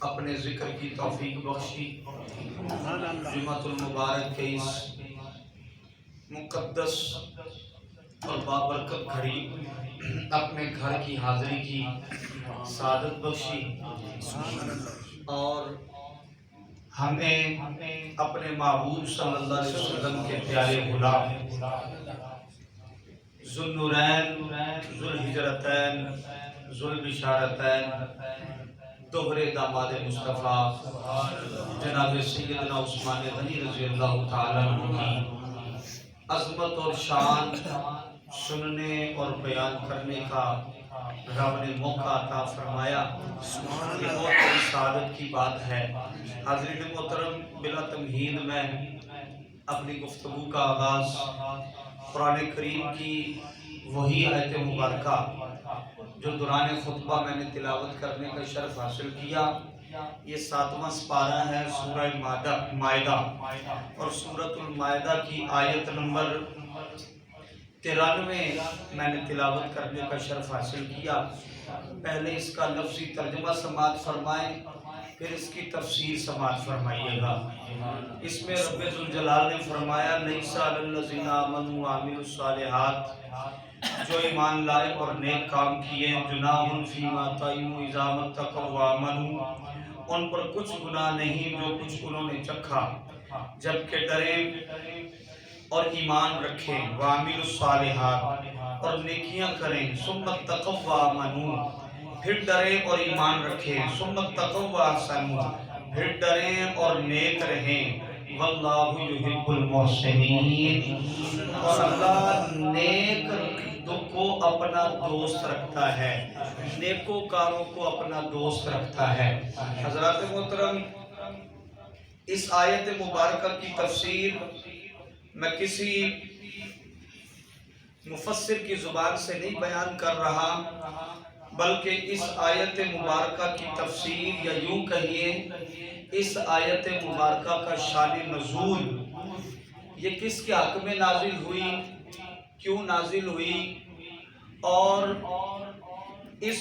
اپنے ذکر کی توفیق بخشی، جمعۃ المبارک کے اس مقدس اور بابرکت گھڑی اپنے گھر کی حاضری کی سعادت بخشی، اور ہمیں اپنے محبوب صلی اللہ علیہ وسلم کے پیارے غلام ذوالنورین ذوالہجرتین ذوالبشارتین دوہرے داماد مصطفیٰ جناب سیدنا عثمان غنی رضی اللہ تعالیٰ عنہ کی عظمت اور شان سننے اور بیان کرنے کا رب نے موقع عطا فرمایا۔ یہ بہت بڑی سعادت کی بات ہے۔ حاضرین محترم، بلا تمہید میں اپنی گفتگو کا آغاز قرآن کریم کی وہی آیت مبارکہ جو دوران خطبہ میں نے تلاوت کرنے کا شرف حاصل کیا، یہ 7واں سپارہ ہے سورہ مائدہ، اور سورۃ المائدہ کی آیت نمبر 93 میں نے تلاوت کرنے کا شرف حاصل کیا۔ پہلے اس کا لفظی ترجمہ سماعت فرمائیں، پھر اس کی تفسیر سماعت فرمائیے گا۔ اس میں رب ذوالجلال نے فرمایا لیس علی الذین آمنوا وعملوا الصالحات، جو ایمان لائے اور نیک کام کیے، جناح فیما طعموا اذا ما اتقوا وآمنوا، ان پر کچھ گناہ نہیں جو کچھ انہوں نے چکھا جبکہ ڈریں اور ایمان رکھیں، وعملوا الصالحات، اور نیکیاں کریں، ثم اتقوا وآمنوا، پھر ڈریں اور ایمان رکھیں، ثم اتقوا واحسنوا، پھر ڈریں اور نیک رہیں، واللہ یحب المحسنین، اور اللہ نیک کو اپنا دوست رکھتا ہے، نیکوکاروں کو اپنا دوست رکھتا ہے۔ حضرات محترم، اس آیت مبارکہ کی تفسیر میں کسی مفسر کی زبان سے نہیں بیان کر رہا، بلکہ اس آیت مبارکہ کی تفسیر، یا یوں کہیے اس آیت مبارکہ کا شان نزول، یہ کس کے حق میں نازل ہوئی، کیوں نازل ہوئی، اور اس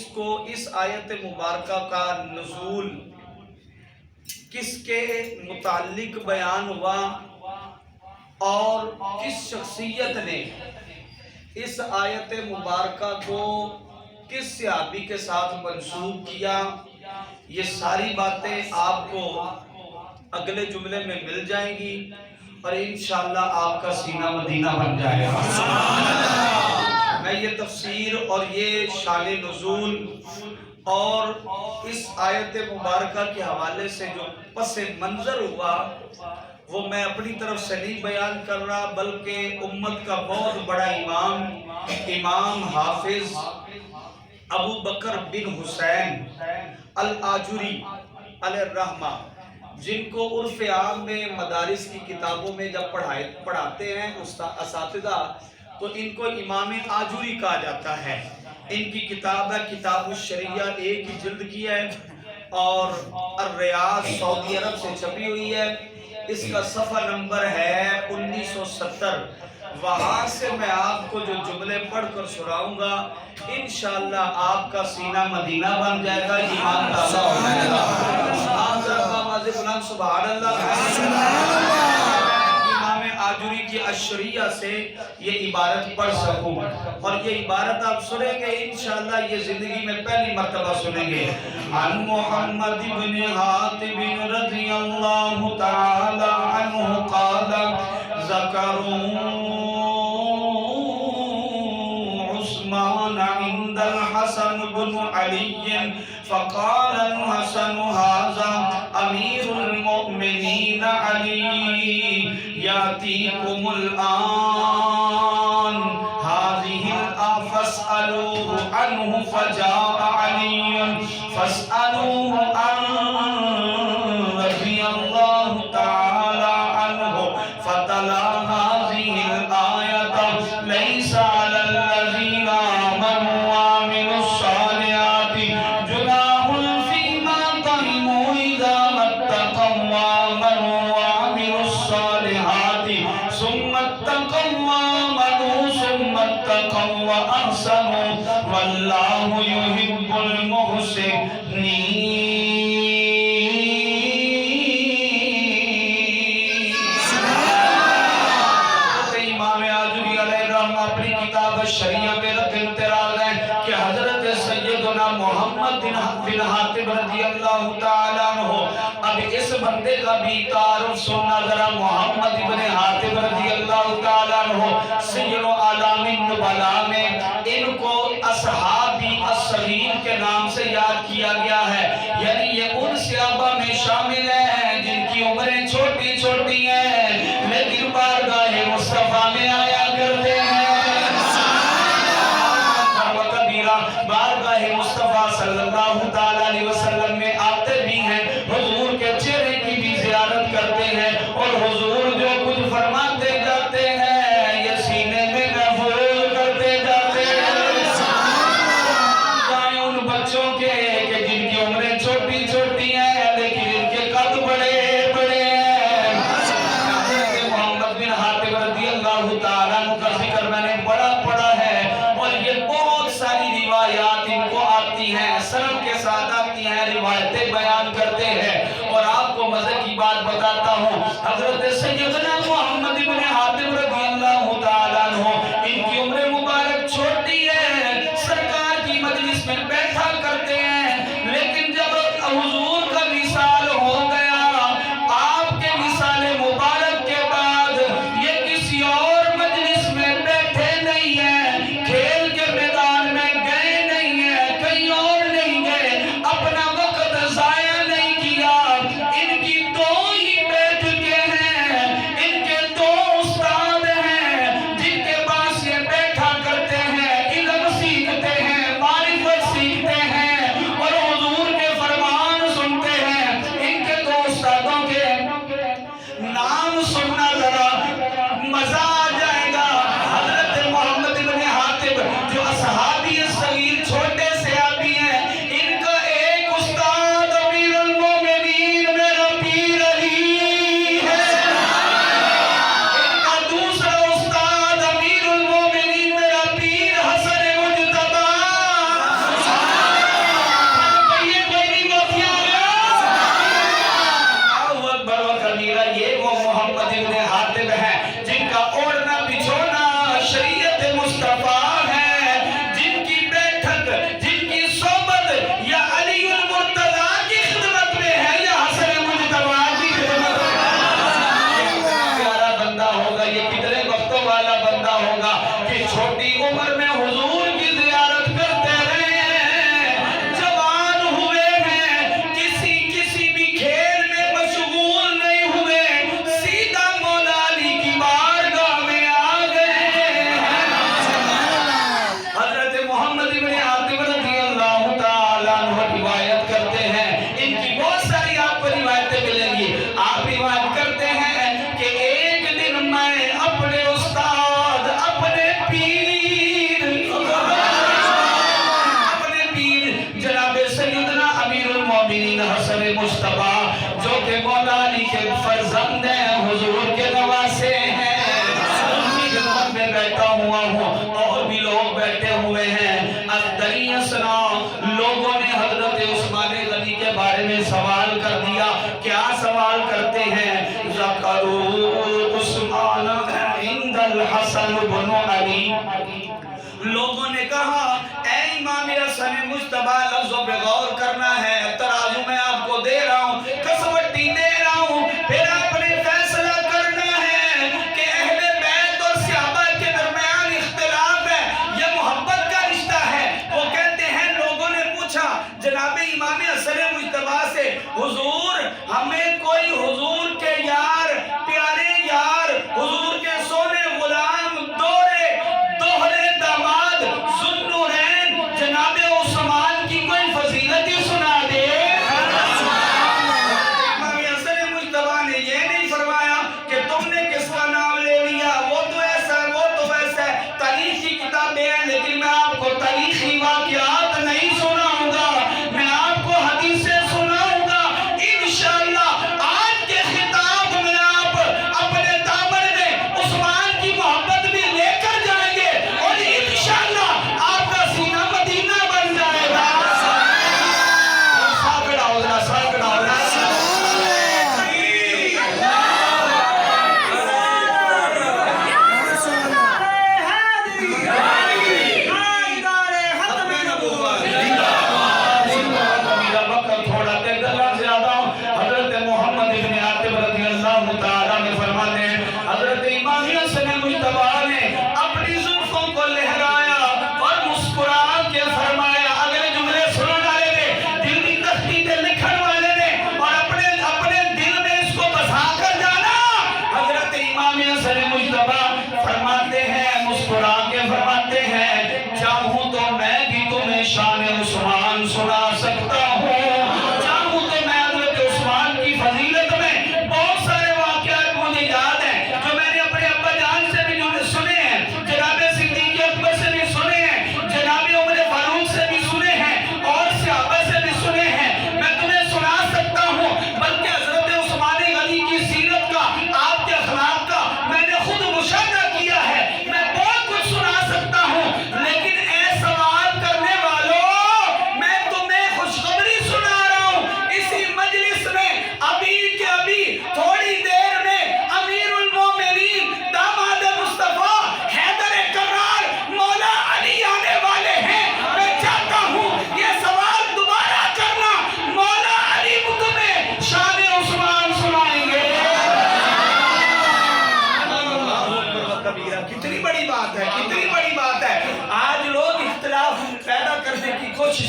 آیت مبارکہ کا نزول کس کے متعلق بیان ہوا، اور کس شخصیت نے اس آیت مبارکہ کو کس صحابی کے ساتھ منسوب کیا، یہ ساری باتیں آپ کو اگلے جملے میں مل جائیں گی، اور انشاءاللہ آپ کا سینہ مدینہ بن جائے گا۔ میں یہ تفسیر اور یہ شان نزول اور اس آیت مبارکہ کے حوالے سے جو پس منظر ہوا، وہ میں اپنی طرف سے نہیں بیان کر رہا، بلکہ امت کا بہت بڑا امام حافظ ابو بکر بن حسین الآجری علیہ الرحمہ، جن کو عرف عام میں مدارس کی کتابوں میں جب پڑھاتے ہیں اساتذہ، تو ان کو امام آجوری کہا جاتا ہے۔ ان کی کتاب ہے کتاب الشریعہ، ایک ہی جلد کی ہے، اور الریاض سعودی عرب سے چھپی ہوئی ہے۔ اس کا صفحہ نمبر ہے 1970۔ وہاں سے میں آپ کو جو جملے پڑھ کر سناؤں گا، انشاءاللہ آپ کا سینہ مدینہ بن جائے گا، ایمان تازہ ہو جائے گا۔ آپ ذرا آواز بلند سبحان اللہ۔ آجوری کی الشریعہ سے یہ عبارت پڑھ سکوں، اور یہ عبارت آپ سنیں گے انشاءاللہ، یہ زندگی میں پہلی مرتبہ سنیں گے۔ عن محمد بن حاتب رضی اللہ تعالی عنہ قال ذکروا عثمان عند الحسن بن علی فقال الحسن هذا امیر المؤمنین علی یاتیکم الآن هذه فاسألوه عنه فجاء علی فاسألوه عن رضی اللہ تعالی عنہ فتلا هذه الآیة لیس علی الذین آمنوا وعملوا الصالحات جناح فیما طعموا اذا ما اتقوا وآمنوا وعملوا الصالحات ثم اتقوا وآمنوا ثم اتقوا وأحسنوا واللہ يحب المحسنین۔ بن حاتب رضی اللہ تعالیٰ عنہ۔ اب اس بندے کا بھی تعارف سننا ذرا، محمد بن حاتب رضی اللہ تعالیٰ عنہ سید اعلام النبلاء میں ان کو اصحابی الصغیر کے نام سے یاد کیا گیا ہے، یعنی یہ ان صحابہ میں شامل ہیں جن کی عمریں چھوٹی چھوٹی ہیں لیکن بارگاہ مصطفیٰ میں آیا کرتے ہیں، بارگاہ مصطفیٰ صلی اللہ تعالیٰ علیہ وسلم میں آتے بھی ہیں، حضور کے چہرے کی بھی زیارت کرتے ہیں، اور حضور جو کچھ فرماتے جاتے ہیں یہ سینے میں محفوظ کرتے جاتے ہیں، جائیں ان بچوں کے کہ جن کی عمریں چھوٹی چھوٹی ہیں لیکن ان کے قد بڑے بڑے ہیں۔ محمد بن حاتب رضی اللہ تعالیٰ عنہ کا ذکر میں نے بڑا پڑھا ہے، اور یہ بہت ساری روایات ان کو آتی ہیں، سند کے ساتھ آتی ہیں، روایتیں بیان کرتے ہیں، اور آپ کو مزے کی بات بتاتا ہوں، حضرت سیدنا محمد بن حاتب رضی اللہ تعالیٰ عنہ ان کی عمر مبارک چھوٹی ہے، سرکار کی مجلس میں بیٹھا کرتے ہیں، لیکن جب حضور کا وصال ہو گیا، آپ کے وصال مبارک کے بعد یہ کسی اور مجلس میں بیٹھے نہیں ہیں، کھیل کے میدان میں گئے نہیں ہیں، کہیں اور نہیں گئے، اپنا وقت ضائع نہیں کیا، ان کی دو ہی بیٹھکیں ہیں، ان کے دو استاد ہیں جن کے پاس یہ بیٹھا کرتے ہیں، علم سیکھتے ہیں، معرفت سیکھتے ہیں، اور حضور کے فرمان سنتے ہیں۔ ان کے دو استادوں کے نام سننا ذرا مزہ آ جائے گا۔ حضرت محمد بن حاتب جو اصحابی الصغیر چھوٹے صحابی ہیں، ان کا ایک استاد امیر المومنین میرا پیر علی ہے، ان کا دوسرا استاد امیر المومنین میرا پیر حسن مجتبی، یہ کوئی نہیں مفیا اللہ اکبر و کبیرہ، یہ وہ محمد بن حاتب ہیں جن کا اوڑھنا بچھونا شریعت مصطفیٰ ہے، جن کی بیٹھک، جن کی صحبت یا علی المرتضیٰ کی خدمت میں ہے یا حسن مجتبی کی خدمت میں ہے۔ یہ کتنا پیارا بندہ ہوگا، یہ کتنے وقتوں والا بندہ ہوگا کہ چھوٹی عمر میں حضور کی زیارت کرتے رہے ہیں، جوان ہوئے ہیں، کسی بھی کھیل میں مشغول نہیں ہوئے، سیدھا مولا علی کی بارگاہ میں آ گئے ہیں۔ حضرت محمد بن حاتب رضی اللہ تعالیٰ عنہ روایت کرتے ہیں، ان کی بہت ساری آپ کو روایتیں ملیں گی، آپ روایت کرتے ہیں کہ ایک دن میں اپنے استاد، اپنے پیر جناب سیدنا امیر المومنین حسن مجتبی جو کہ مولا علی کے فرزند ہیں، حضور کے نواسے ہیں، ان کی خدمت میں بیٹھا ہوا ہوں، اور بھی لوگ بیٹھے ہوئے ہیں، اندری اسنا لوگوں نے حضرت عثمان غنی کے بارے میں سوال کر دیا، کیا سوال کرتے ہیں؟ ذکروا عثمان عند الحسن بن علی، لوگوں نے کہا اے امام حسن مجتبی لفظوں پہ غور کرنا ہے، ترازو میں آپ کو دے رہا ہوں، کسوٹی دے رہا ہوں، پھر آپ نے فیصلہ کرنا ہے کہ اہل بیت اور صحابہ کے درمیان اختلاف ہے یا محبت کا رشتہ ہے۔ وہ کہتے ہیں لوگوں نے پوچھا جناب امام حسن مجتبی سے، حضور ہمیں کوئی حضور کے یار، پیارے یار، حضور کے سونے غلام، دوہرے داماد ذوالنورین جناب عثمان کی کوئی فضیلت ہی سنا دے۔ امام حسن مجتبی نے یہ نہیں فرمایا کہ تم نے کس کا نام لے لیا، وہ تو ایسا ہے، وہ تو ویسا ہے، تاریخ کی کتابیں ہیں، لیکن میں آپ کو تاریخی واقعات نہیں سناؤں گا، میں آپ کو حدیثیں سناؤں گا، انشاءاللہ آج کے خطاب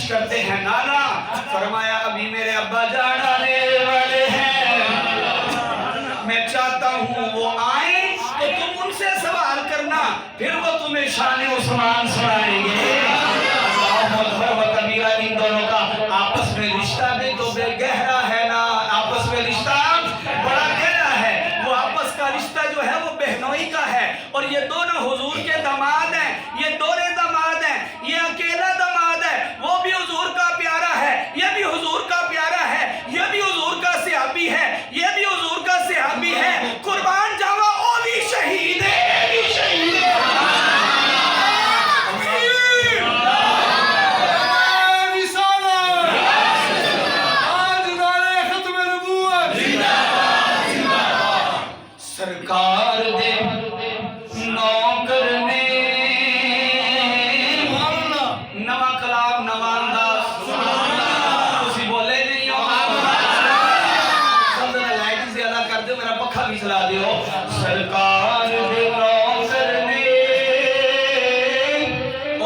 کرتے ہیں نانا. فرمایا ابھی میرے ابا جان آنے والے ہیں, میں چاہتا ہوں وہ آئیں تو تم ان سے سوال کرنا, پھر وہ تمہیں شان عثمان سنائیں گے. ان دونوں کا آپس میں رشتہ بھی تو بے گہرا ہے نا, آپس میں رشتہ بڑا گہرا ہے. وہ آپس کا رشتہ جو ہے وہ بہنوئی کا ہے, اور یہ دونوں حضور کے داماد ہیں, یہ دورے داماد ہیں, یہ اکیلا داماد ہے. وہ بھی حضور کا پیارا ہے, یہ بھی حضور کا پیارا ہے, یہ بھی حضور کا صحابی ہے, یہ بھی حضور کا صحابی ہے. قربان جاوا او بھی شہید ہے, یہ بھی شہید ہے. سرکار دے نوکر نے نواں کلام نواں انداز تسی بولے نہیں ہو, سب لائٹ زیادہ کر دو, میرا پکھا بھی چلا دیو. سرکار دے نوکر نے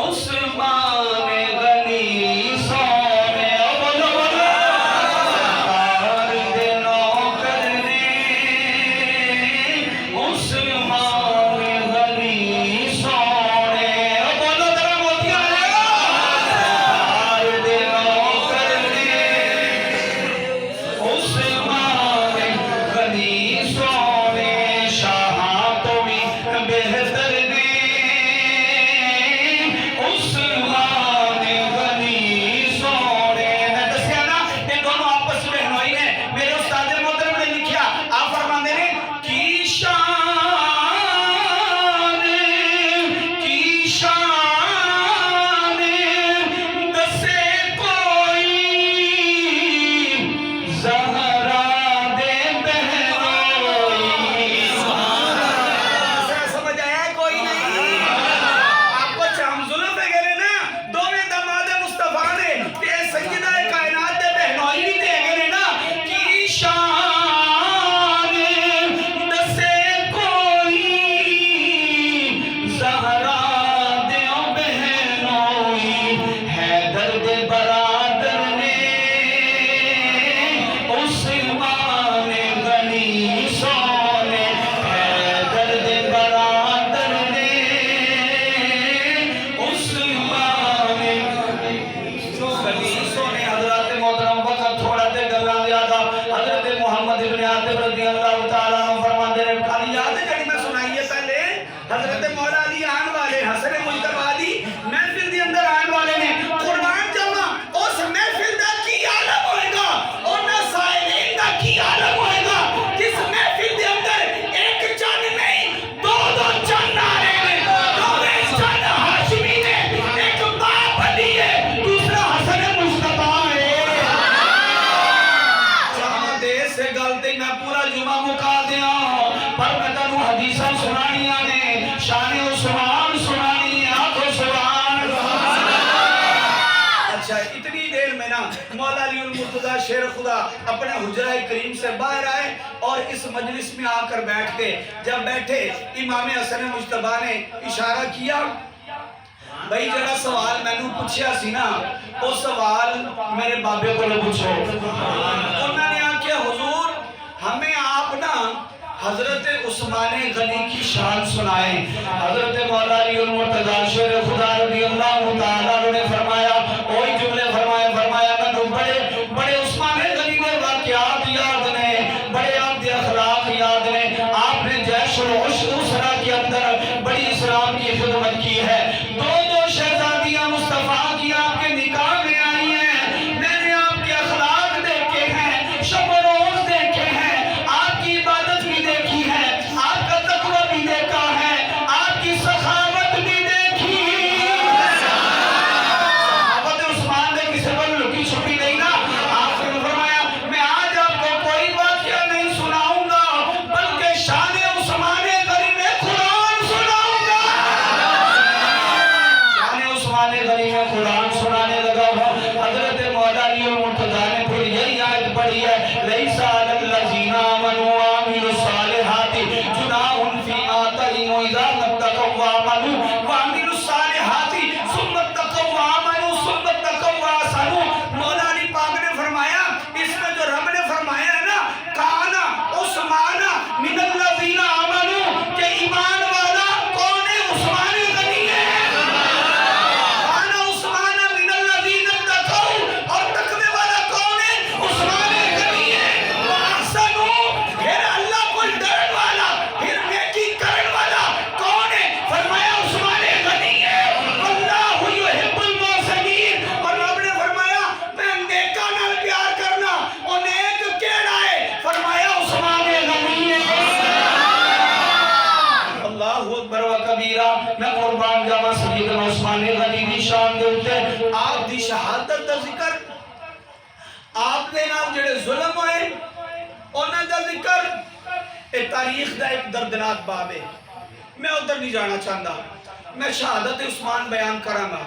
عثمان غنی سونے, بولو بولو. سرکار دے نوکر نے عثمان غنی سونے, بولو ذرا موتیاں لگا. سرکار دے نوکر نے عثمان غنی سونے, شاہاں تو بھی بہتر نے عثمان غنی سونے. میں دسیا نا یہ دونوں آپس میں بہنوئی ہیں. میرے استاد محترم نے لکھیا, آپ فرماندے نے کی شان دسے کوئی زہرا دے بہنوئی. سمجھ آیا کوئی نہیں؟ آپ کو چام ظلم دے گئے نا, دو میں داماد مصطفیٰ نے تے سیدہ کائنات دے بہنوئی بھی دے گئے نا. کی شان دسے کوئی زہرا دے بہنوئی, حیدر دے برادر نے عثمان غنی سونے, حیدر دے برادر نے عثمان غنی سونے. حضرات محترم وقت تھوڑا دے گلاں زیادہ. حضرت محمد ابن عاطف رضی اللہ تعالیٰ عنہ فرماندے نے, کھالی یاد ہے جڑی میں سنائی ہے پہلے, حضرت مولا علی آن والے, حسن مجتبیٰ دی محفل دی اندر آن والے نے. قربان جاواں اس محفل دا کی عالم ہوئے گا, انہاں سائلین دا کی عالم ہوئے گا جس محفل دے اندر ایک چند نہیں دو دو چند آ رہے ہیں. دو چند ہاشمی نے, ایک باپ علی ہے, دوسرا حسن مجتبیٰ ہے. چاہاں دے سے گلتے میں پورا جمعہ مکا دیا, پر میں تنو حدیثاں سنانیاں نے, شان عثمان سنانی, آنکھوں سبحان اللہ. اچھا اتنی دیر میں نا مولا علی المرتضیٰ شیر خدا اپنے حجرہ کریم سے باہر آئے, اور اس مجلس میں آ کر بیٹھ کے جب بیٹھے امام حسن مجتبیٰ نے اشارہ کیا, بھئی جڑا سوال میں نے پوچھیا سی نا, وہ سوال میرے بابے کو لے پوچھو. انہوں نے آکھیا حضور ہمیں آپ نا حضرت عثمان غنی کی شان سنائیں. حضرت مولا علی المرتضیٰ شیر خدا رضی اللہ تعالیٰ نے فرمایا, وہی جملے فرمایا میں بڑے بڑے عثمان غنی کے واقعات یاد نے, بڑے آپ کے اخلاق یاد نے. آپ نے جیش العسرہ کے اندر بڑی اسلام کی خدمت کی ہے. دو شہزادیاں مصطفیٰ کی آپ کے نکاح میں آئی ہیں. میں نے آپ کے اخلاق دیکھے ہیں, شب و روز دیکھے ہیں, آپ کی عبادت بھی دیکھی ہے, آپ کا تقوی بھی دیکھا ہے, آپ کی سخاوت بھی دیکھی. صحابت عثمان نے کسی پر لکی چھپی نہیں نا. آپ نے فرمایا میں آج آپ کو کوئی واقعہ نہیں سناؤں گا, بلکہ شان عثمان غنی میں قرآن سناؤں گا. ذکر اے تاریخ دا ایک دردناک باب ہے، میں ادھر نہیں جانا چاہتا. میں شہادت عثمان بیان کراں گا،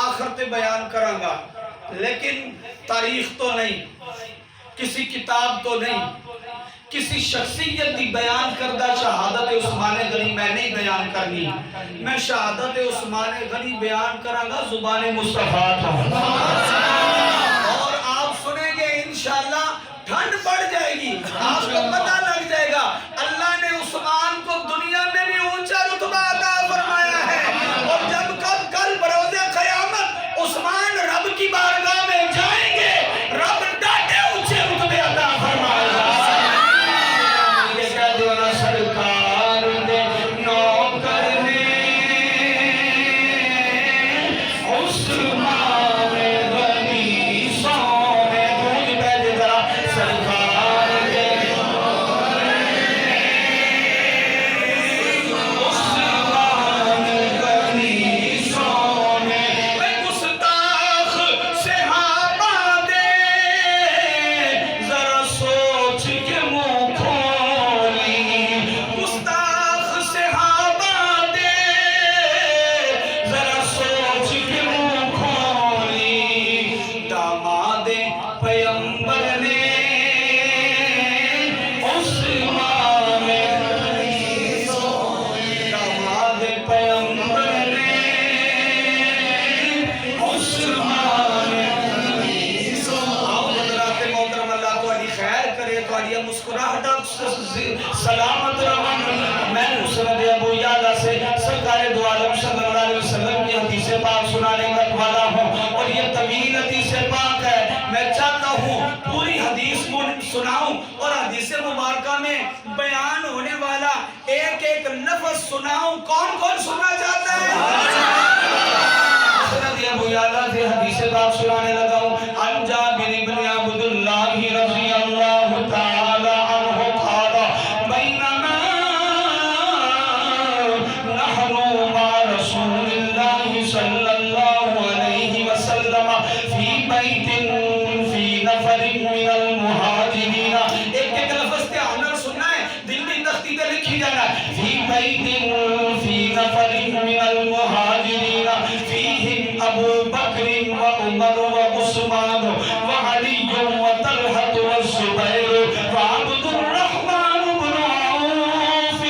آخرت بیان کراں گا، لیکن تاریخ تو نہیں، کسی کتاب تو نہیں، کسی شخصیت دی بیان کردہ شہادت عثمان غنی میں نہیں بیان کرنی. میں شہادت عثمان غنی بیان کراں گا زبان مصطفیٰ تو، اور آپ سنیں گے انشاءاللہ ٹھنڈ پڑ جائے گی، آپ کو پتہ لگ جائے گا اللہ نے عثمان کو دنیا میں بھی اونچا رتبہ عطا فرمایا ہے. اور جب کل بروز قیامت عثمان رب کی بارگاہ میں جائیں گے، رب ڈاٹے اونچے رتبے عطا فرمائے گا. یہ کہہ دو نا سرکار دے نوکر نے عثمان غنی سونے گونج بیٹھے ذرا سرکار دے عثمان غنی سونے گستاخ صحابہ دے ذرا سوچ کے منہ کھولی. گستاخ صحابہ دے ذرا سوچ کے منہ کھولی. داماد پیغمبر نے عثمان غنی سونے، داماد پیغمبر نے عثمان غنی سونے. آؤ حضرات محترم، اللہ تو علی خیر کرے، تو علی مسکراہٹا سلامت رہن. میں مسند ابو یعلا سے سرکار دو عالم صلی اللہ علیہ وسلم کی حدیث پاک سنانے والا ہوں، اور یہ طویل حدیث پاک ہے. میں چاہتا ہوں پوری حدیث کو سناؤں اور حدیث مبارکہ میں بیان ہونے والا ایک ایک لفظ سناؤں. کون کون سننا چاہتا ہے؟ مسند ابو یعلا سے حدیث پاک سنانے لگا ہوں. عن جابر بن عبداللہ رضی اللہ تعالی عنہ قال بینما نحن مع رسول اللہ صلی اللہ علیہ وسلم فی بیت فی نفر من المہاجرین. ایک ایک لفظ تیار سننا ہے، دل کی تختی پہ لکھی جانا ہے. فی بیت فی نفر من المہاجرین فیہم ابو بکر و عمر و عثمان و علی و طلحہ و الزبیر و عبد الرحمن بن عوف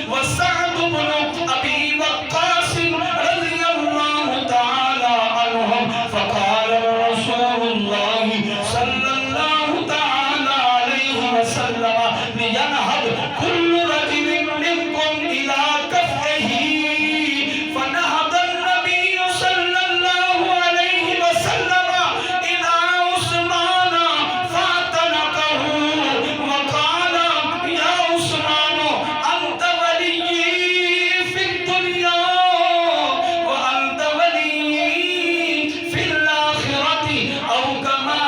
و سعد بن ابی وقاص رضی اللہ تعالی عنہم. فقال رسول اللہ صلی اللہ تعالی علیہ وسلم لینہد کل رجل منکم الى کفہ. فنہد النبی صلی اللہ علیہ وسلم الى عثمان فاعتنقہ وقال یا عثمان انت ولی فی الدنیا وانت ولی فی الاخرۃ او کما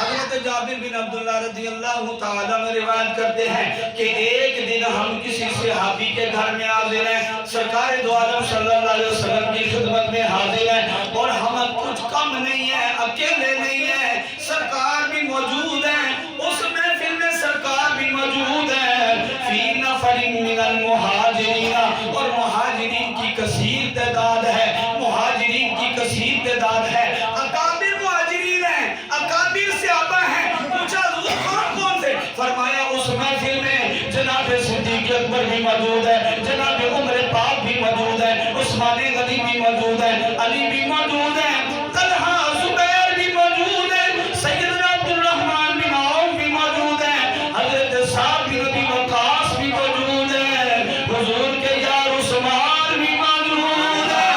حضرت جابر بن عبداللہ رضی اللہ تعالیٰ میں روایت کرتے ہیں کہ ایک دن ہم کسی صحابی کے گھر میں حاضر ہیں، سرکار دو عالم صلی اللہ علیہ وسلم کی خدمت میں حاضر ہیں، اور ہم کچھ کم نہیں ہیں، اکیلے نہیں ہیں، سرکار بھی موجود ہیں. اس محفل میں سرکار بھی موجود ہیں. فی نفر من المہاجرین، اور مہاجرین کی کثیر تعداد ہے، مہاجرین کی کثیر تعداد ہے. اکابر مہاجرین ہیں، اکابر صحابہ ہیں. پوچھا حضور کون کون سے؟ فرمایا اس محفل میں جناب صدیق اکبر بھی موجود ہے، جناب عمر پاک بھی موجود ہے، عثمان غنی بھی موجود ہے، علی بھی موجود ہے، طلحہ زبیر بھی موجود ہے، سیدنا عبد الرحمن بن عوف بھی موجود ہے، حضرت سعد بن ابی وقاص بھی موجود ہے، حضور کے یار عثمان بھی موجود ہے.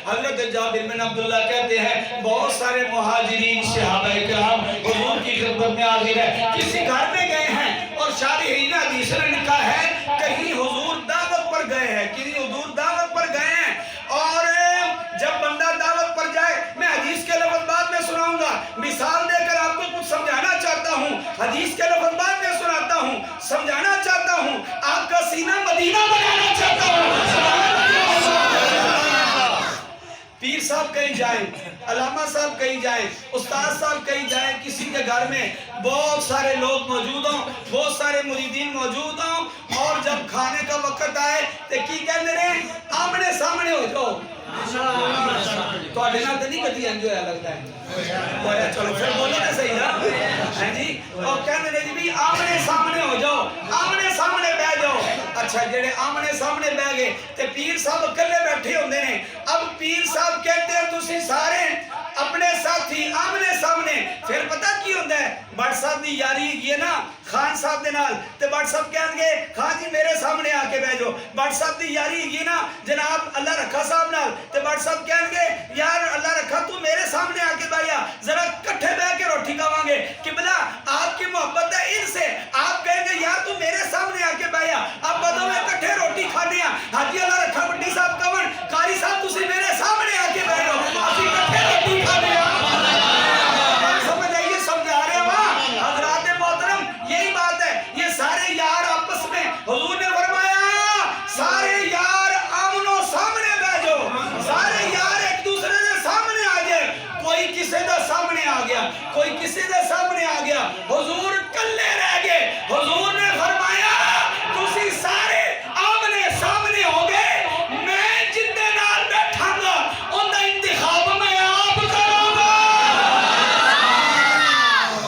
حضرت جابر بن عبداللہ کہتے ہیں بہت سارے مہاجرین صحابہ کرام حضور کی خدمت میں حاضر ہیں. کسی گھر میں گئے ہیں اور شارحین حدیث نے لکھا ہے کہیں حضور دعوت پر گئے ہیں، کہیں حضور دعوت پر گئے ہیں. اور جب بندہ دعوت پر جائے، میں حدیث کے لفظ بعد میں سناؤں گا، مثال دے کر آپ کو کچھ سمجھانا چاہتا ہوں، حدیث کے لفظ بعد میں سناتا ہوں. صاحب کہیں جائیں, علامہ صاحب کہیں جائیں, استاد صاحب کہیں جائیں, کسی کے گھر میں بہت سارے لوگ موجود ہوں, بہت سارے مریدین موجود ہوں, اور جب کھانے کا وقت آئے تو کی کہنے رہے آمنے سامنے ہو جاؤ. تو آڈے نال تو نہیں کدی انجو ہے لگتا ہے, چلو پھر بولو نا صحیح نا جی, اور کہنے رہے جی بھی آمنے سامنے ہو جاؤ, آمنے سامنے بیٹھ جاؤ. اچھا جڑے آمنے سامنے بیٹھ گئے تے پیر صاحب اکلے بیٹھے ہوندے نے. اب پیر صاحب کہتے ہیں تسی سارے اپنے ساتھی آمنے سامنے. پھر پتہ کی ہوندہ ہے, بٹ صاحب دی یاری یہ نا خان صاحب دے نال, تے بٹ صاحب کہیں گے خان جی میرے سامنے آ کے بیٹھ جاؤ. بٹ صاحب دی یاری یہ نا جناب اللہ رکھا صاحب نال, تے بٹ صاحب کہیں گے یار اللہ رکھا تو میرے سامنے آ کے بیٹھ جا, ذرا کٹھے بیٹھ کے روٹی کھاواں گے. قبلہ آپ کی محبت ہے ان سے, آپ کہیں گے یار تو میرے سامنے آ کے بیٹھ جا, اب بدو میں کٹھے روٹی کھانے ہیں. حاجی اللہ رکھا بڈی صاحب کون قاری صاحب تسی میرے سامنے آ کے بیٹھ جاؤ, اسی کٹھے روٹی کھانے ہیں. سمجھ آئیے, سمجھا رہے ہیں وہاں حضرات محترم, یہی بات ہے. یہ سارے یار آپس میں حضور نے فرمایا سارے یار آمنو سامنے بیٹھ جاؤ, سارے یار ایک دوسرے کے سامنے آ جائے. کوئی کسی دے سامنے آ گیا, کوئی کسی دے سامنے آ گیا, حضور کلے رہ گئے. حضور نے فرمایا تسی سارے آمنے سامنے ہو گئے, میں جندے نال بیٹھا گا ان دا انتخاب میں آپ کروں گا,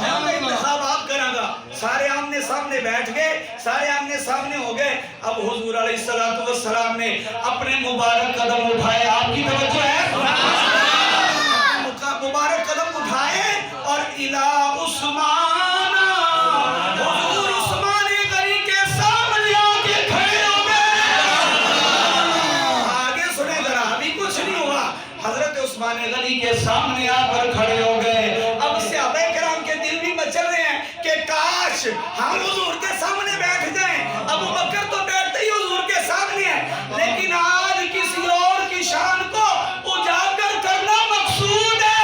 میں ان دا انتخاب آپ کراں گا. سارے آمنے سامنے بیٹھ گئے, سارے آمنے سامنے ہو گئے. اب حضور علیہ السلام نے اپنے مبارک قدم اٹھائے, آپ کی توجہ ہے, مبارک قدم اٹھائے اور الہ عثمان, حضور عثمان غنی کے سامنے آ کے کھڑے ہو گئے. آگے سنیں ذرا, ابھی کچھ نہیں ہوا, حضرت عثمان غنی کے سامنے آ کر کھڑے ہو گئے. اب صحابہ کرام کے دل بھی مچل رہے ہیں کہ کاش ہم حضور کے سامنے بیٹھ جائیں. ابو بکر تو بیٹھتے ہی حضور کے سامنے ہیں, لیکن آج کسی اور کی شان کو اجاگر کرنا مقصود ہے.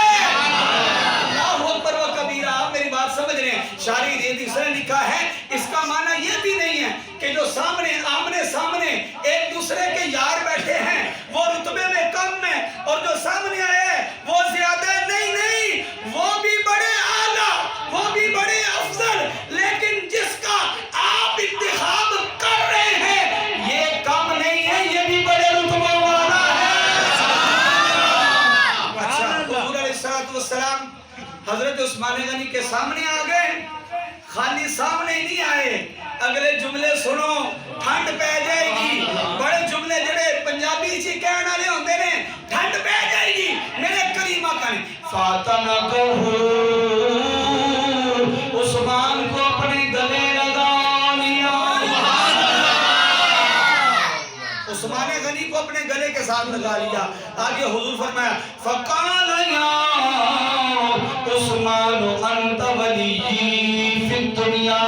سمجھ رہے ہیں, شاعری ریدیس نے لکھا ہے, اس کا معنی یہ بھی نہیں ہے کہ جو سامنے آمنے سامنے ایک دوسرے کے یار بیٹھے ہیں وہ رتبے میں کم ہے اور جو سامنے آئے ہیں وہ زیادہ ہے. نہیں نہیں, وہ بھی بڑے اعلیٰ, وہ بھی بڑے افضل, لیکن جس کا آپ انتخاب کر رہے ہیں یہ کم نہیں ہے, یہ بھی بڑے رتبہ والا ہے. اچھا, حضور علیہ السلام حضرت عثمان غنی کے سامنے آ گئے. خالی سامنے نہیں آئے, اگلے جملے سنو, ٹھنڈ پہ جائے گی. بڑے جملے جڑے پنجابی چی کہنے والے ہوندے نے, ٹھنڈ پہ جائے گی. میرے کریم آقا نے فاطمہ کو عثمان کو اپنے گلے لگا لیا, عثمان غنی کو اپنے گلے کے ساتھ لگا لیا. آگے حضور فرمایا فقال یا عثمان انت ولی فی الدنیا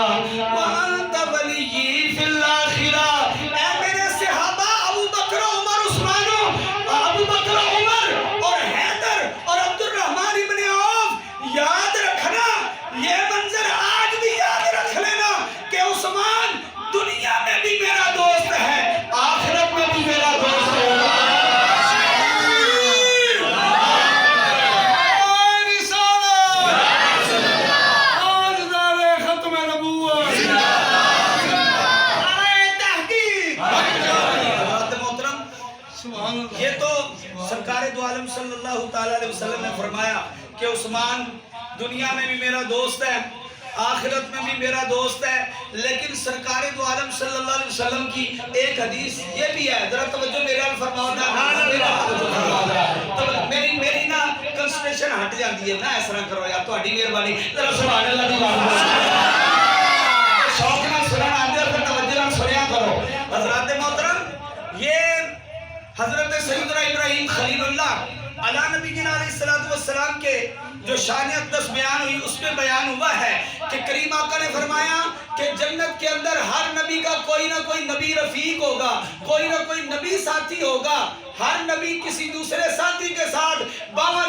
وانت ولی فی الاخرہ. اے میرے صحابہ ابو بکر عمر عثمان, ابو بکر عمر اور حیدر اور عبد الرحمن ابن عوف, یاد رکھنا, یہ منظر آج بھی یاد رکھ لینا کہ عثمان دنیا میں بھی میرا دوست ہے, آخرت میں بھی میرا دوست ہے. یہ تو سرکار دو عالم صلی اللہ تعالیٰ علیہ وسلم نے فرمایا کہ عثمان دنیا میں بھی میرا دوست ہے, آخرت میں بھی میرا دوست ہے. لیکن سرکار دو عالم صلی اللہ علیہ وسلم کی ایک حدیث یہ بھی ہے, ذرا توجہ میرے حال فرماؤ نا, میری نا کنسنٹریشن ہٹ جاتی ہے نا, اس طرح کرو یار, تو ہٹی مہربانی, ذرا سبحان اللہ دی بات شوق نہ سننا آتے ہیں, پھر توجہ نہ سنیا کرو. حضرات محترم, یہ حضرت سیدنا ابراہیم خلیل اللہ علیہ نبی علیہ السلام کے جو شان اقدس بیان ہوئی, اس میں بیان ہوا ہے کہ کریم آقا نے فرمایا کہ جنت کے اندر ہر نبی کا کوئی نہ کوئی نبی رفیق ہوگا, کوئی نہ کوئی نبی ساتھی ہوگا. ہر نبی کسی دوسرے ساتھی کے ساتھ باوا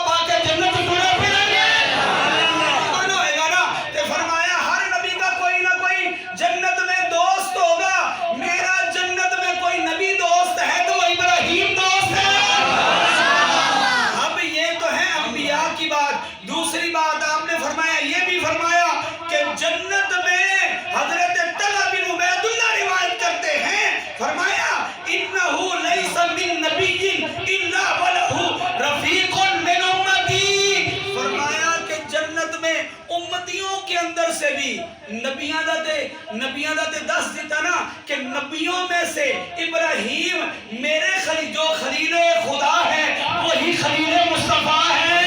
پا کے جنت پورے پھریں گے. مانو ہے گا نا, کہ فرمایا ہر نبی کا کوئی نہ کوئی جنت میں دوست ہوگا. میرا جنت میں کوئی نبی دوست ہے تو وہ ابراہیم دوست ہے. کے اندر سے بھی نبیاں دا تے دس دیتا نا کہ نبیوں میں سے ابراہیم میرے خلیل جو خلیل خدا ہے وہی خلیل مصطفیٰ ہے.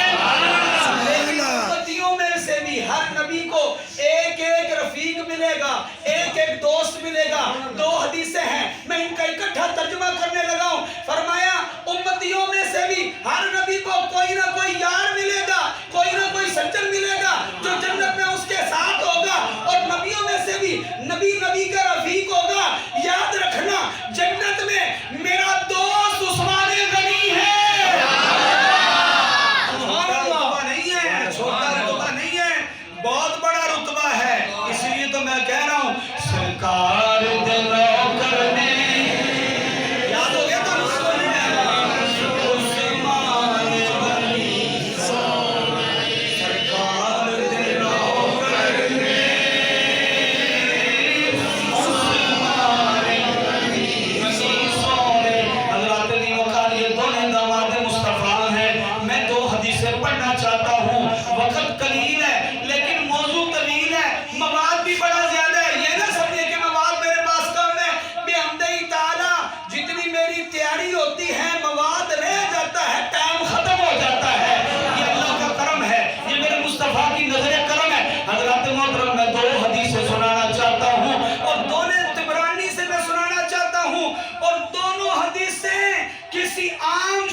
امتیوں میں سے بھی ہر نبی کو ایک ایک رفیق ملے گا, ایک ایک دوست ملے گا. دو حدیثیں ہیں, میں ان کا اکٹھا ترجمہ کرنے لگا ہوں. فرمایا امتیوں میں سے بھی ہر نبی کو کوئی نہ کوئی یار ملے گا, کوئی نہ کوئی سجن ملے گا جو جنت میں اس کے ساتھ ہوگا. اور نبیوں میں سے بھی نبی کا رفیق ہوگا. یاد رکھنا جنت میں میرا دوست عثمان غنی ہے. رتبہ نہیں ہے, چھوٹا رتبہ نہیں ہے, بہت بڑا رتبہ ہے. اس لیے تو میں کہہ رہا ہوں سرکار دلوں کرنے یاد ہو گیا تو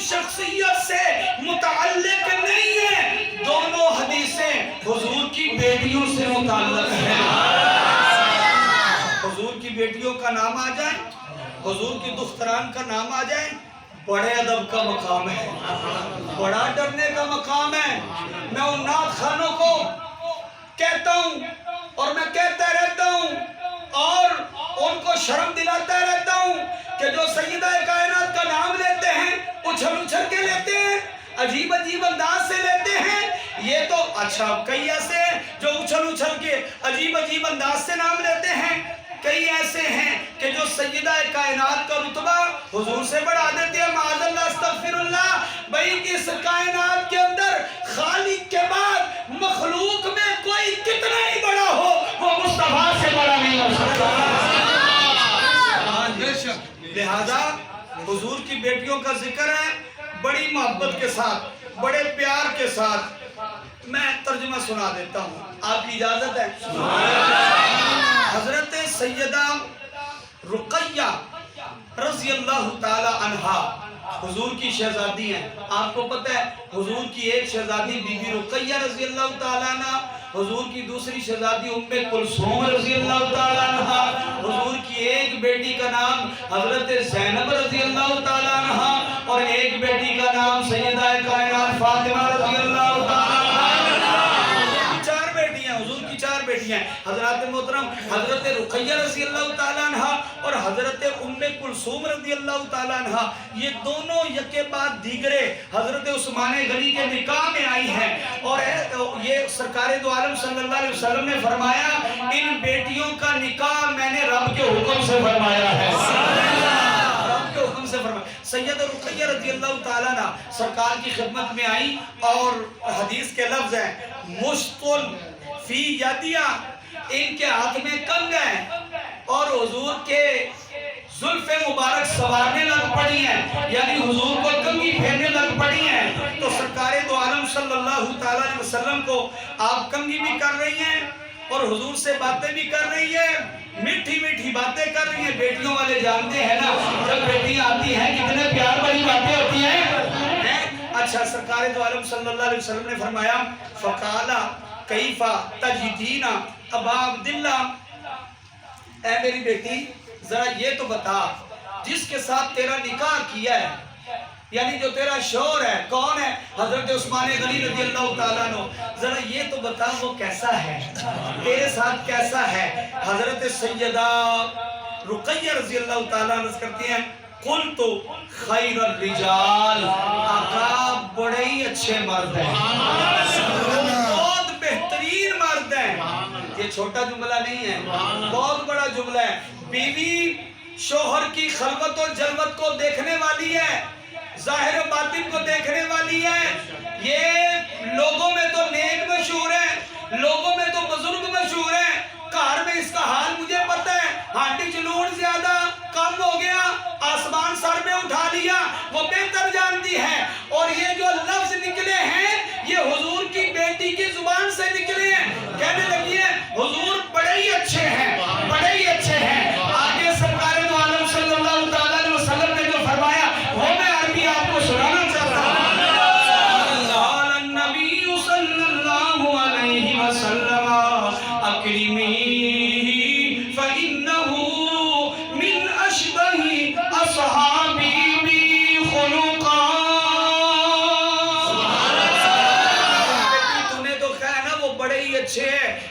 شخصیت سے متعلق نہیں ہے. دونوں حدیثیں حضور کی بیٹیوں سے متعلق ہیں. حضور کی بیٹیوں کا نام آ جائے, حضور کی دختران کا نام آ جائے, بڑے ادب کا مقام ہے, بڑا ڈرنے کا مقام ہے. میں ان نعت خانوں کو کہتا ہوں اور میں کہتا رہتا ہوں اور ان کو شرم دلاتا رہتا ہوں کہ جو سیدہ کائنات کا نام لیتے ہیں اچھل کے لیتے ہیں, عجیب انداز سے لیتے ہیں. یہ تو اچھا کئی ایسے ہیں جو اچھل کے عجیب انداز سے نام لیتے ہیں. کئی ایسے ہیں کہ جو سیدہ کائنات کا رتبہ حضور سے بڑھا دیتے ہیں. معاذ اللہ, استغفر اللہ. بھئی اس کائنات کے اندر خالق کے بعد مخلوق میں کوئی کتنا ہی بڑا ہو وہ مصطفیٰ سے بڑا نہیں ہو سکتا. لہذا حضور کی بیٹیوں کا ذکر ہے بڑی محبت کے ساتھ, بڑے پیار کے ساتھ. میں ترجمہ سنا دیتا ہوں, آپ کی اجازت ہے؟ حضرت سیدہ رقیہ رضی اللہ تعالی عنہا حضور کی شہزادی ہیں. آپ کو پتہ ہے حضور کی ایک شہزادی بی بی رقیہ رضی اللہ تعالیٰ عنہ, حضور کی دوسری شہزادی ام کلثوم رضی اللہ تعالیٰ عنہ, حضور کی ایک بیٹی کا نام حضرت زینب رضی اللہ تعالیٰ عنہ اور ایک بیٹی کا نام سیدہ کائنات فاطمہ رضی اللہ تعالیٰ عنہ. چار بیٹیاں, حضور کی چار بیٹیاں, حضرت محترم حضرت رقیہ رضی اللہ تعالیٰ عنہ اور حضرت ام کلثوم رضی اللہ تعالیٰ عنہ. یہ دونوں یکے بعد دیگرے حضرت عثمان غنی کے نکاح میں آئی ہیں. اور یہ سرکار دو عالم صلی اللہ علیہ وسلم نے فرمایا ان بیٹیوں کا نکاح میں نے رب کے حکم سے فرمایا ہے. رب کے حکم سے فرمایا. سیدہ رقیہ رضی اللہ تعالیٰ عنہ سرکار کی خدمت میں آئی اور حدیث کے لفظ ہیں مشتل فی یدیا, ان کے ہاتھ میں کنگ ہے اور حضور کے زلف مبارک سوارنے لگ پڑی ہیں, یعنی حضور کو کنگھی پھیرنے لگ پڑی ہیں. تو سرکار دو عالم صلی اللہ تعالیٰ علیہ وسلم کو آپ کنگھی بھی کر رہی ہیں اور حضور سے باتیں بھی کر رہی ہیں, میٹھی میٹھی باتیں کر رہی ہیں. بیٹیوں والے جانتے ہیں نا جب بیٹیاں آتی ہیں کتنے پیار والی باتیں ہوتی ہیں. اچھا, سرکار دو عالم صلی اللہ علیہ وسلم نے فرمایا فقالا کیفا تجدینا ابا عبداللہ, اے میری بیٹی ذرا یہ تو بتا جس کے ساتھ تیرا نکاح کیا ہے, یعنی جو تیرا شوہر ہے کون ہے؟ حضرت عثمان غنی رضی اللہ تعالیٰ عنہ. ذرا یہ تو بتا وہ کیسا ہے, تیرے ساتھ کیسا ہے؟ حضرت سیدہ رقیہ رضی اللہ تعالیٰ عنہ کرتی ہیں قلت خیر الرجال, آقا بڑے ہی اچھے مرد ہیں, بہت بہترین مرد ہیں. یہ چھوٹا جملہ نہیں ہے, بہت بڑا جملہ ہے. بیوی شوہر کی خلوت و جلوت کو دیکھنے والی ہے, ظاہر و باطن کو دیکھنے والی ہے. یہ لوگوں میں تو نیک مشہور ہے, لوگوں میں تو بزرگ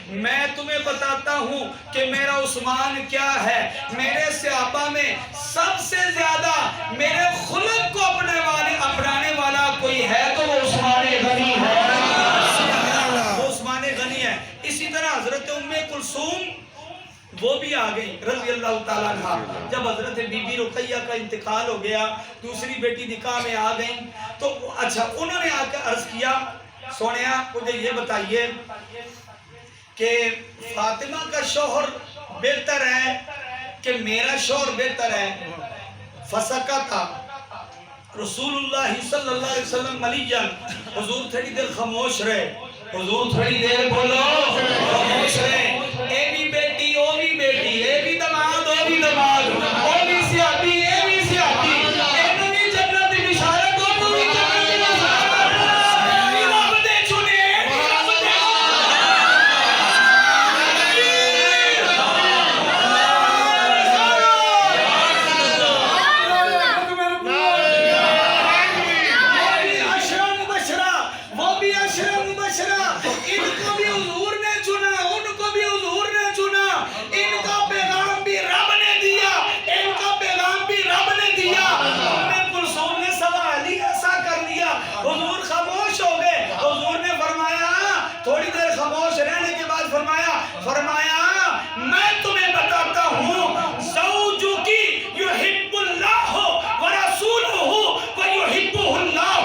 میں تمہیں بتاتا ہوں کہ میرا عثمان کیا ہے. میرے صحابہ میں سب سے زیادہ میرے خلق کو اپنانے والا کوئی ہے تو وہ عثمان غنی ہے. وہ عثمان غنی ہے. اسی طرح حضرت ام کلثوم وہ بھی آ گئی رضی اللہ تعالیٰ عنہ. جب حضرت بی بی رقیہ کا انتقال ہو گیا, دوسری بیٹی نکاح میں آ گئی, تو اچھا انہوں نے آ کے عرض کیا, سونیا مجھے یہ بتائیے کہ فاطمہ کا شوہر بہتر ہے کہ میرا شوہر بہتر ہے؟ فسکتا رسول اللہ صلی اللہ علیہ وسلم ملیجن. حضور تھوڑی دیر خاموش رہے, حضور تھوڑی دیر بولو خاموش رہے. اے بھی بیٹی او بھی بیٹی, اے بھی دماد او بھی دماد, او بھی سیاتی اے بھی سیاتی, اینو بھی جنت دی بشارت او بھی جنت دی بشارت. رب دے چنے رب دے فرمایا میں تمہیں بتاتا ہوں زوجکی یحب اللہ ورسولہ ویحبہ اللہ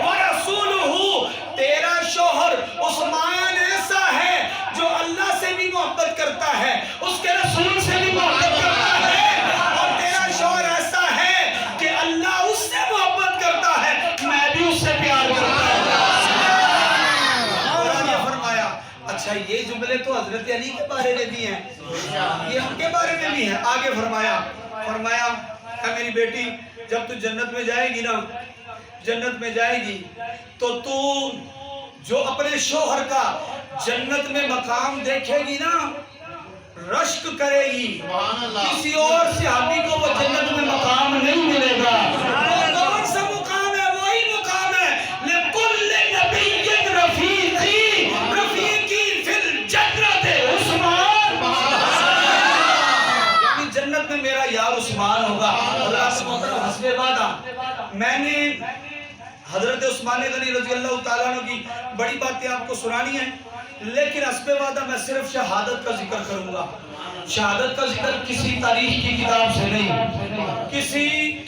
ورسولہ. تیرا شوہر عثمان ایسا ہے جو اللہ سے بھی محبت کرتا ہے, اس کے رسول سے بھی محبت کرتا ہے, اور تیرا شوہر ایسا ہے کہ اللہ اس سے محبت کرتا ہے, میں بھی اس سے پیار کرتا ہوں. اچھا یہ جملے تو حضرت علی کے بارے میں بھی ہیں, یہ ہم کے بارے میں بھی ہیں. آگے فرمایا اے میری بیٹی جب تو جنت میں جائے گی نا, جنت میں جائے گی تو تو جو اپنے شوہر کا جنت میں مقام دیکھے گی نا رشک کرے گی. کسی اور صحابی کو وہ جنت میں مقام نہیں ملے گا. کون سا مقام ہے؟ وہی مقام ہے لِكُلِّ نَبِيٍّ رَفِيقِي رَفِيقِي فِي الْجَنَّةِ عثمان. یعنی جنت میں میرا یار عثمان ہوگا. اللہ سے محترم حسب وعدہ میں نے حضرت عثمان غنی رضی اللہ تعالیٰ عنہ کی بڑی باتیں آپ کو سنانی ہیں, لیکن حسب وعدہ میں صرف شہادت کا ذکر کروں گا. شہادت کا ذکر کسی تاریخ کی کتاب سے نہیں,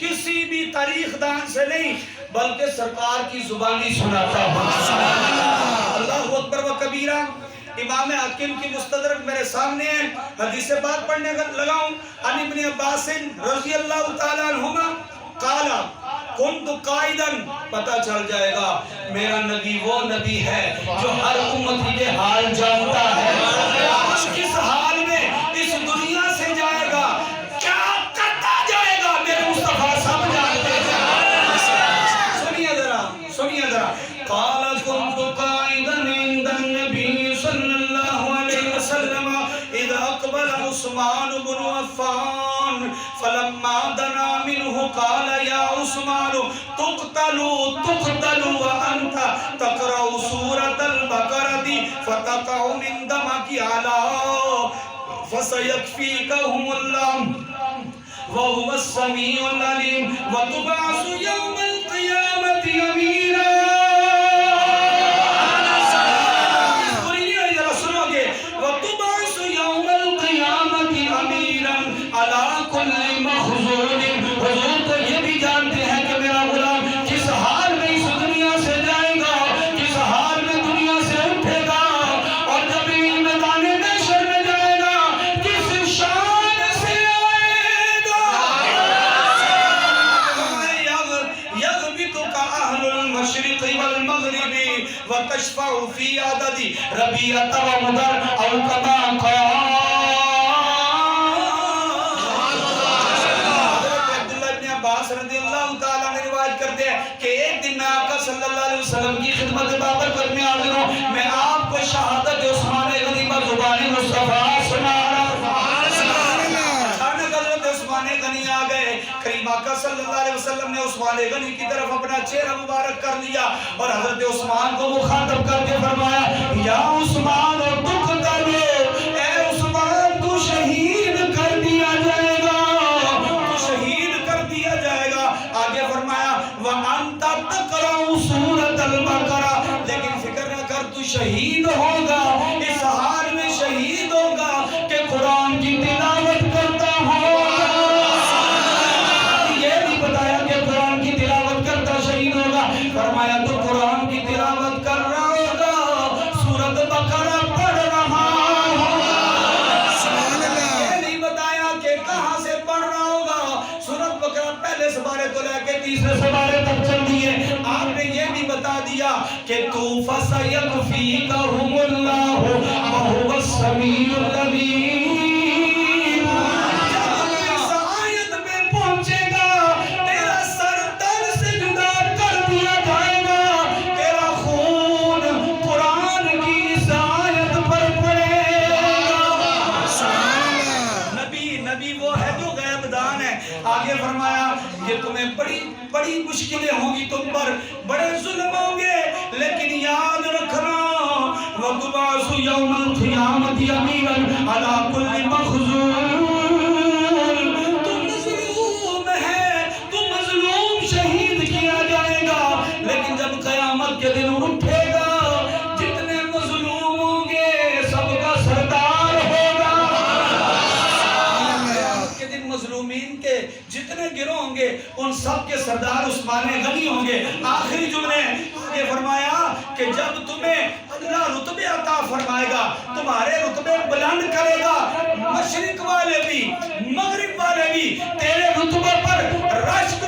کسی بھی تاریخ دان سے نہیں, بلکہ سرکار کی زبانی سناتا ہوں. اللہ اکبر و کبیرہ. امام حاکم کی مستدرک میرے سامنے ہے, حدیث بات پڑھنے لگا ہوں. عن ابن عباس رضی اللہ تعالیٰ عنہما قال کنت قائدن. پتہ چل جائے گا میرا نبی وہ نبی ہے جو ہر امتی کے حال جانتا ہے. کس حال میں اس دنیا سے جائے گا, کیا کرتا جائے گا, میرے مصطفیٰ سب جانتے ہیں. سنیے ذرا. قال کنت قائدن عند النبی صلی اللہ علیہ وسلم اذا اقبل عثمان بن عفان فلما دنا منه قال يا عثمان تقتل وانت تقرأ سورة البقرة فتقع من دمك على فسيكفيكهم الله وهو السميع العليم وتبعث يوم القيامة أميرا. وتبعث يوم القيامة أميرا على كل مخزون. حضور تو یہ بھی جانتے ہیں کہ میرا غلام کس حال میں اس دنیا سے جائے گا, کس حال میں دنیا سے اٹھے گا, اور جب میدان محشر میں جائے گا کس شان سے آئے گا. يغبطك أهل المشرق والمغرب وتشفع في عدد ربيعة ومضر أو كما قال. رضی اللہ تعالیٰ نے روایت کرتے ہیں کہ ایک دن میں آقا صلی اللہ علیہ وسلم کی خدمت بابرکت میں حاضر ہوں. میں آپ کو شہادت عثمان غنی پر زبان مصطفیٰ سنا رہا ہوں. اچانک حضرت عثمان غنی آ گئے. قریب آقا صلی اللہ علیہ وسلم نے عثمان غنی کی طرف اپنا چہرہ مبارک کر لیا اور حضرت عثمان کو مخاطب کر کے فرمایا یا عثمان تقتل تیسرے سپارے تک چل دیے. آپ نے یہ بھی بتا دیا کہ تو فَسَيَكْفِيكَهُمُ اللَّهُ وَهُوَ السَّمِيعُ الْعَلِيمُ. جب اس آیت میں پہنچے گا تیرا سر تن سے جدا کر دیا جائے گا, تیرا خون قرآن کی اس آیت پر پڑے گا. نبی وہ ہے جو غیب دان ہے. آگے فرمایا یہ تمہیں بڑی مشکلیں ہوں گی, تم پر بڑے ظلم ہوں گے, لیکن یاد رکھنا وَتُبْعَثُ يَوْمَ الْقِيَامَةِ أَمِينًا عَلَى كُلِّ مَخْزُولٍ. تم مظلوم ہے, تم مظلوم شہید کیا جائے گا, لیکن جب قیامت کے دن اٹھے گا جتنے مظلوم ہوں گے سب کا سردار ہوگا. قیامت کے دن مظلومین کے جتنے گروہ ہوں گے ان سب کے سردار عثمان غنی ہوں گے. آخری جملے آگے فرمایا کہ جب تمہیں اللہ رتبے عطا فرمائے گا, تمہارے رتبے بلند کرے گا, مشرق والے بھی مغرب والے بھی تیرے رتبے پر رشک